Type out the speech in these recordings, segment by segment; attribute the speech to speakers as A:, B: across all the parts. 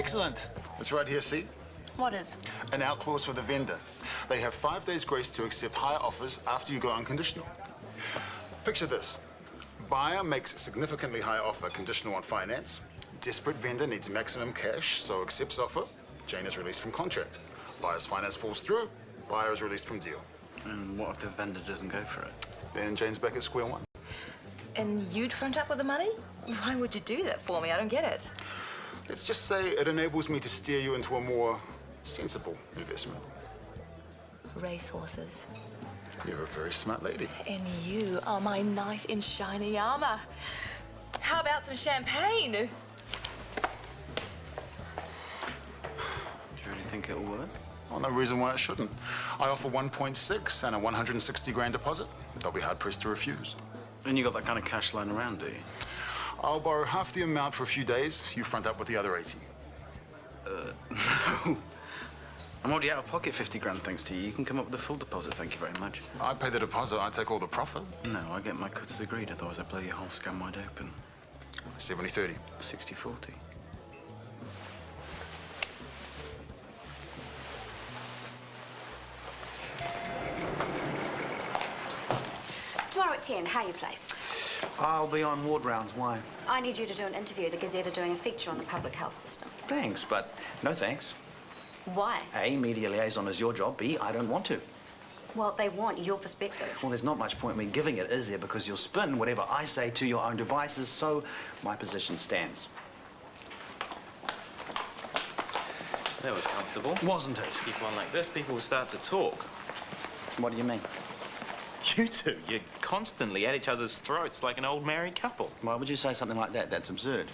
A: Excellent. It's right here, see?
B: What is?
A: An out clause for the vendor. They have 5 days grace to accept higher offers after you go unconditional. Picture this. Buyer makes significantly higher offer conditional on finance. Desperate vendor needs maximum cash, so accepts offer. Jane is released from contract. Buyer's finance falls through. Buyer is released from deal.
C: And what if the vendor doesn't go for it?
A: Then Jane's back at square one.
B: And you'd front up with the money? Why would you do that for me? I don't get it.
A: Let's just say it enables me to steer you into a more sensible investment.
B: Racehorses.
A: You're a very smart lady.
B: And you are my knight in shiny armor. How about some champagne?
C: Do you really think it'll work?
A: Well, no reason why it shouldn't. I offer 1.6 and a 160 grand deposit. They'll be hard pressed to refuse.
C: And you got that kind of cash lying around, do you?
A: I'll borrow half the amount for a few days. You front up with the other 80.
C: No. I'm already out of pocket 50 grand thanks to you. You can come up with the full deposit, thank you very much.
A: I pay the deposit, I take all the profit.
C: No, I get my cuts agreed, otherwise I blow your whole scam wide open.
A: 70-30.
C: 60-40.
D: Tomorrow at 10, how are you placed?
E: I'll be on ward rounds. Why?
D: I need you to do an interview. The Gazette are doing a feature on the public health system.
E: Thanks, but no thanks.
D: Why?
E: A, media liaison is your job. B, I don't want to.
D: Well, they want your perspective.
E: Well, there's not much point in me giving it, is there? Because you'll spin whatever I say to your own devices, so my position stands.
F: That was comfortable.
E: Wasn't it?
F: Keep on like this, people will start to talk.
E: What do you mean?
F: You two, you're constantly at each other's throats like an old married couple.
E: Why would you say something like that? That's absurd.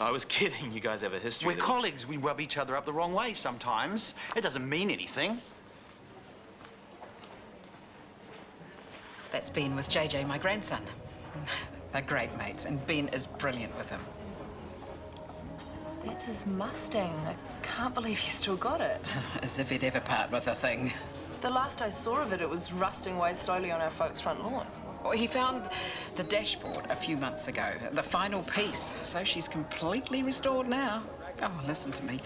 F: I was kidding. You guys have a history.
E: We're colleagues. We rub each other up the wrong way sometimes. It doesn't mean anything.
G: That's Ben with JJ, my grandson. They're great mates, and Ben is brilliant with him.
B: That's his Mustang. I can't believe he still got it.
G: As if he'd ever part with a thing.
B: The last I saw of it, it was rusting away slowly on our folks' front lawn.
G: Well, he found the dashboard a few months ago, the final piece, so she's completely restored now. Oh, listen to me.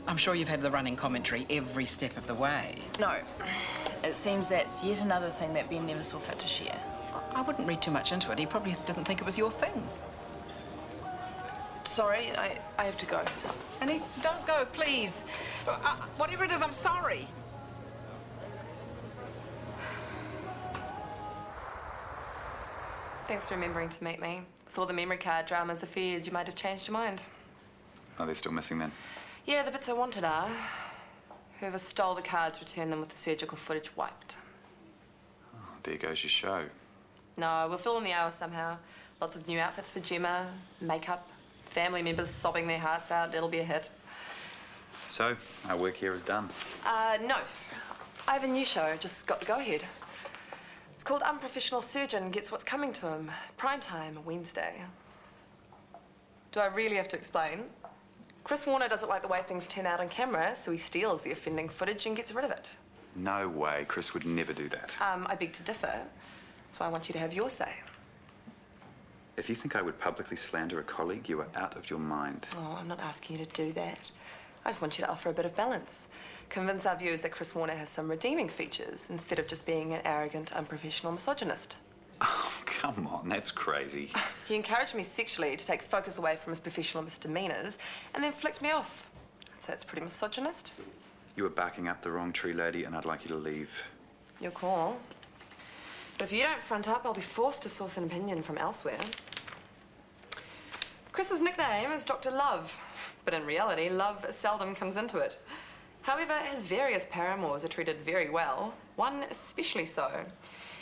G: I'm sure you've had the running commentary every step of the way.
B: No. It seems that's yet another thing that Ben never saw fit to share.
G: I wouldn't read too much into it. He probably didn't think it was your thing.
B: Sorry, I have to go. So.
G: Annie, don't go, please. Whatever it is, I'm sorry.
H: Thanks for remembering to meet me. With all the memory card dramas feared, you might have changed your mind.
I: Are they still missing then?
H: Yeah, the bits I wanted are. Whoever stole the cards returned them with the surgical footage wiped.
I: Oh, there goes your show.
H: No, we'll fill in the hours somehow. Lots of new outfits for Gemma, makeup, family members sobbing their hearts out. It'll be a hit.
I: So, our work here is done.
H: No. I have a new show. Just got the go-ahead. It's called Unprofessional Surgeon Gets What's Coming to Him. Primetime, Wednesday. Do I really have to explain? Chris Warner doesn't like the way things turn out on camera, so he steals the offending footage and gets rid of it.
I: No way. Chris would never do that.
H: I beg to differ. That's why I want you to have your say.
I: If you think I would publicly slander a colleague, you are out of your mind.
H: Oh, I'm not asking you to do that. I just want you to offer a bit of balance. Convince our viewers that Chris Warner has some redeeming features instead of just being an arrogant, unprofessional misogynist.
I: Oh, come on. That's crazy.
H: He encouraged me sexually to take focus away from his professional misdemeanors and then flicked me off. I'd say it's pretty misogynist.
I: You are barking up the wrong tree, lady, and I'd like you to leave.
H: Your call. But if you don't front up, I'll be forced to source an opinion from elsewhere. Chris's nickname is Dr. Love, but in reality, love seldom comes into it. However, his various paramours are treated very well, one especially so.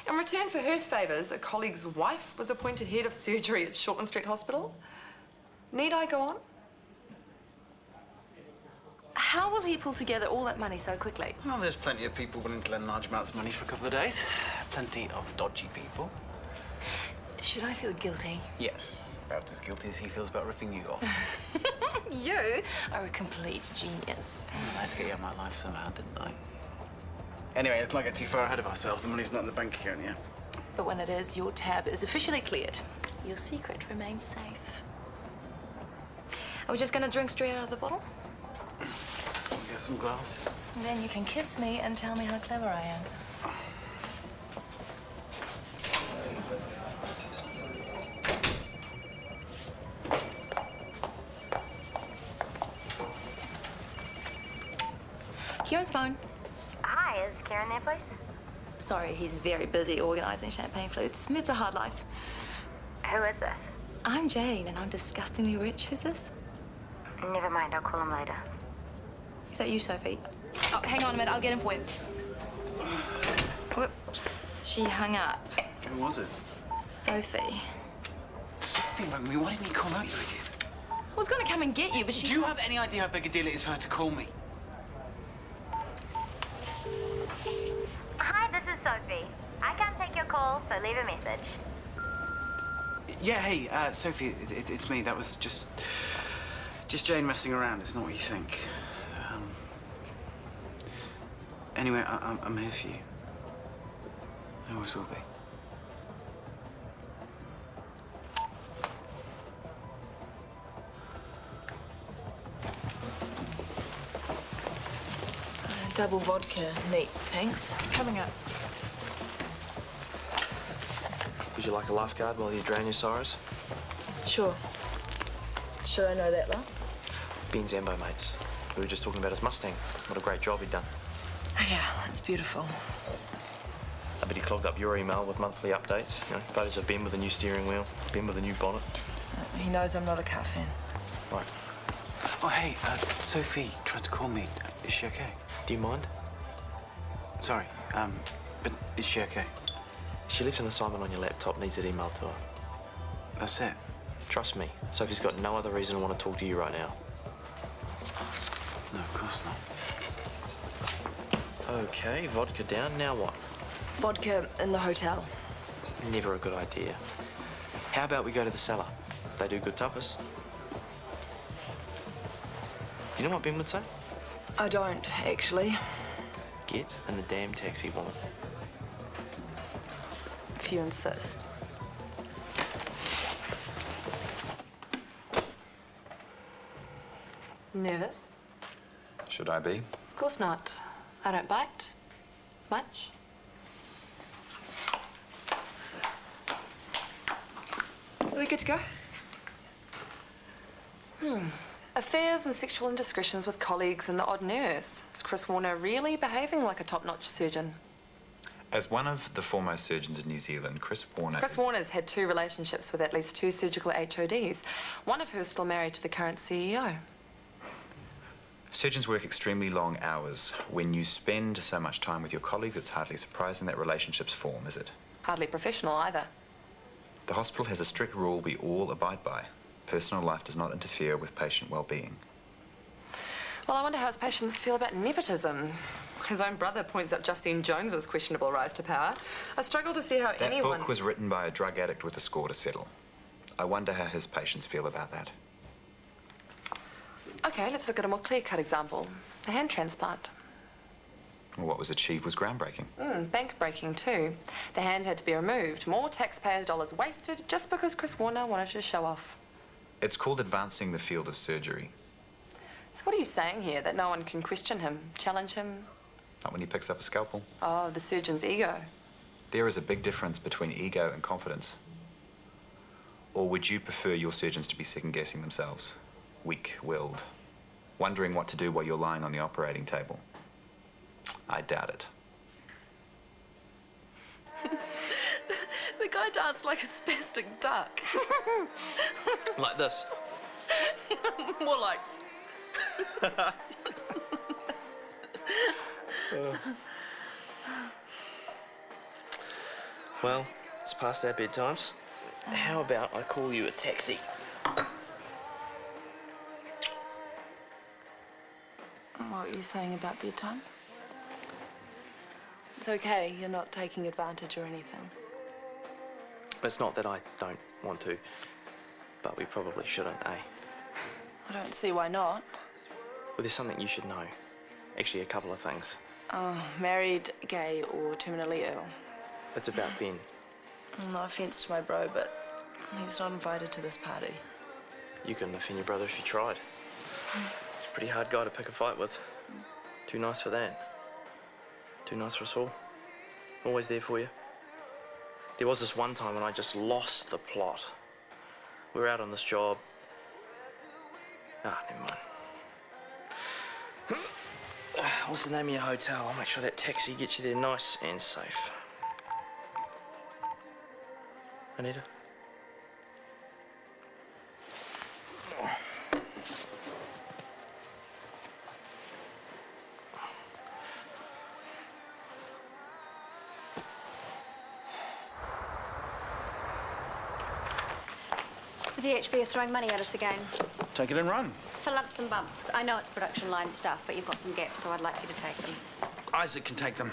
H: In return for her favours, a colleague's wife was appointed head of surgery at Shortland Street Hospital. Need I go on?
B: How will he pull together all that money so quickly?
C: Well, there's plenty of people willing to lend large amounts of money for a couple of days. Plenty of dodgy people.
B: Should I feel guilty?
C: Yes, about as guilty as he feels about ripping you off.
B: You are a complete genius.
C: I had to get you out of my life somehow, didn't I? Anyway, let's not get too far ahead of ourselves. The money's not in the bank account yet.
B: But when it is, your tab is officially cleared. Your secret remains safe. Are we just gonna drink straight out of the bottle?
C: Get some glasses.
B: And then you can kiss me and tell me how clever I am. Kieran's phone.
J: Hi, is Kieran there, please?
B: Sorry, he's very busy organising champagne flutes. It's a hard life.
J: Who is this?
B: I'm Jane, and I'm disgustingly rich. Who's this?
J: Never mind, I'll call him later.
B: Is that you, Sophie? Oh, hang on a minute, I'll get him for you. Whoops, she hung up.
C: Who was it?
B: Sophie.
C: Sophie rang me. Why didn't you call out, you idiot?
B: I was gonna come and get you, but she...
C: Do you have any idea how big a deal it is for her to call me?
J: Hi, this is Sophie. I can't take your call, so leave a message.
C: Yeah, hey, Sophie, it's me. That was just Jane messing around. It's not what you think. Anyway, I'm here for you. I always will be.
B: Double vodka, neat, thanks. Coming up.
K: Would you like a lifeguard while you drown your sorrows?
B: Sure. Should I know that, love?
K: Ben Zambo, mates. We were just talking about his Mustang. What a great job he'd done.
B: Oh, yeah, that's beautiful.
K: I bet he clogged up your email with monthly updates. You know, photos of Ben with a new steering wheel, Ben with a new bonnet.
B: He knows I'm not a car fan.
K: Right.
C: Oh, hey, Sophie tried to call me. Is she okay?
K: Do you mind?
C: Sorry, but is she okay?
K: She left an assignment on your laptop, needs it emailed to her.
C: That's it?
K: Trust me, Sophie's got no other reason to want to talk to you right now.
C: No, of course not.
K: Okay, vodka down, now what?
B: Vodka in the hotel.
K: Never a good idea. How about we go to the cellar? They do good tapas. Do you know what Ben would say?
B: I don't, actually.
K: Get in the damn taxi, woman.
B: If you insist.
H: Nervous?
I: Should I be?
H: Of course not. I don't bite. Much. Are we good to go? Affairs and sexual indiscretions with colleagues and the odd nurse. Is Chris Warner really behaving like a top-notch surgeon?
I: As one of the foremost surgeons in New Zealand, Chris Warner
H: Chris Warner's had 2 relationships with at least 2 surgical HODs, one of who is still married to the current CEO.
I: Surgeons work extremely long hours. When you spend so much time with your colleagues, it's hardly surprising that relationships form, is it?
H: Hardly professional either.
I: The hospital has a strict rule we all abide by. Personal life does not interfere with patient well-being.
H: Well, I wonder how his patients feel about nepotism. His own brother points up Justine Jones's questionable rise to power. I struggle to see how
I: That
H: anyone...
I: book was written by a drug addict with a score to settle. I wonder how his patients feel about that.
H: OK, let's look at a more clear-cut example. The hand transplant.
I: Well, what was achieved was groundbreaking.
H: Bank-breaking too. The hand had to be removed. More taxpayers' dollars wasted just because Chris Warner wanted to show off.
I: It's called advancing the field of surgery.
H: So what are you saying here? That no one can question him, challenge him?
I: Not when he picks up a scalpel.
H: Oh, the surgeon's ego.
I: There is a big difference between ego and confidence. Or would you prefer your surgeons to be second-guessing themselves? Weak-willed, wondering what to do while you're lying on the operating table? I doubt it.
B: The guy danced like a spastic duck.
K: Like this.
B: More like...
K: Well, it's past our bedtimes. How about I call you a taxi?
B: What were you saying about bedtime? It's okay, you're not taking advantage or anything.
K: It's not that I don't want to, but we probably shouldn't, eh?
B: I don't see why not.
K: Well, there's something you should know. Actually, a couple of things.
B: Married, gay, or terminally ill.
K: It's about Ben.
B: No offence to my bro, but he's not invited to this party.
K: You couldn't offend your brother if you tried. He's a pretty hard guy to pick a fight with. Too nice for that. Too nice for us all. Always there for you. There was this one time when I just lost the plot. We were out on this job. Never mind. What's the name of your hotel? I'll make sure that taxi gets you there nice and safe. Anita?
D: The DHB are throwing money at us again.
E: Take it and run.
D: For lumps and bumps. I know it's production line stuff, but you've got some gaps, so I'd like you to take them.
E: Isaac can take them.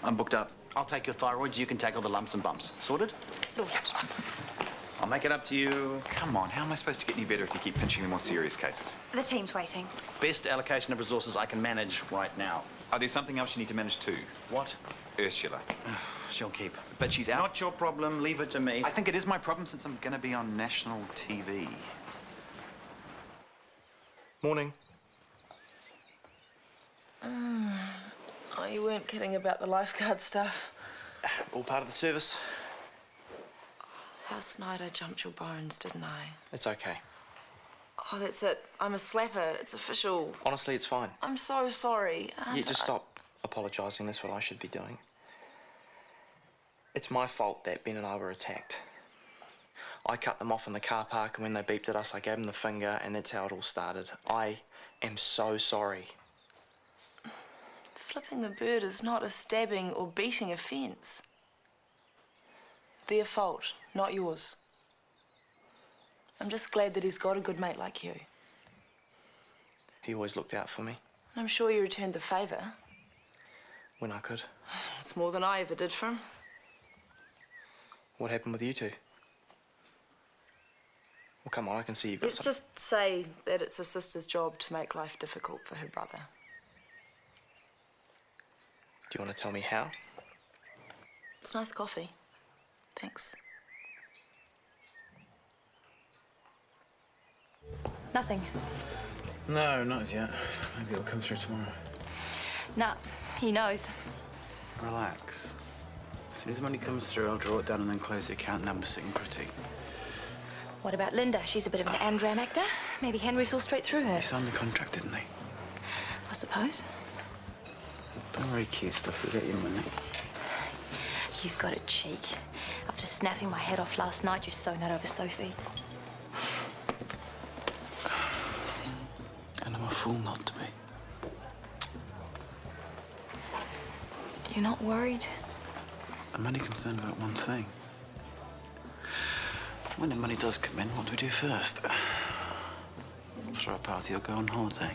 E: I'm booked up. I'll take your thyroids, you can tackle the lumps and bumps. Sorted?
D: Sorted.
E: I'll make it up to you.
I: Come on, how am I supposed to get any better if you keep pinching the more serious cases?
B: The team's waiting.
E: Best allocation of resources I can manage right now.
I: Are there something else you need to manage too?
E: What?
I: Ursula.
E: She'll keep.
I: But she's out.
E: Not your problem. Leave it to me.
I: I think it is my problem since I'm going to be on national TV.
K: Morning.
B: Oh, you weren't kidding about the lifeguard stuff.
K: All part of the service.
B: Last night I jumped your bones, didn't I?
K: It's okay.
B: Oh, that's it. I'm a slapper. It's official.
K: Honestly, it's fine.
B: I'm so sorry.
K: Yeah, just stop apologising. That's what I should be doing. It's my fault that Ben and I were attacked. I cut them off in the car park, and when they beeped at us, I gave them the finger, and that's how it all started. I am so sorry.
B: Flipping the bird is not a stabbing or beating offence. Their fault, not yours. I'm just glad that he's got a good mate like you.
K: He always looked out for me
B: And I'm sure you returned the favour.
K: when I could.
B: It's more than I ever did for him.
K: What happened with you two? Well, come on, I can see you've got
B: Let's
K: some...
B: just say that it's a sister's job to make life difficult for her brother.
K: Do you want to tell me how?
B: It's nice coffee. Thanks. Nothing.
C: No, not as yet. Maybe it'll come through tomorrow.
B: Nah, he knows.
C: Relax. As soon as money comes through, I'll draw it down and then close the account number sitting pretty.
B: What about Linda? She's a bit of an Andram actor. Maybe Henry saw straight through her.
C: They signed the contract, didn't they?
B: I suppose.
C: Don't worry, cute stuff. You'll get your money.
B: You've got a cheek. After snapping my head off last night, you're sewing that over Sophie.
C: And I'm a fool not to be.
B: You're not worried?
C: I'm only concerned about one thing. When the money does come in, what do we do first? Throw a party or go on holiday?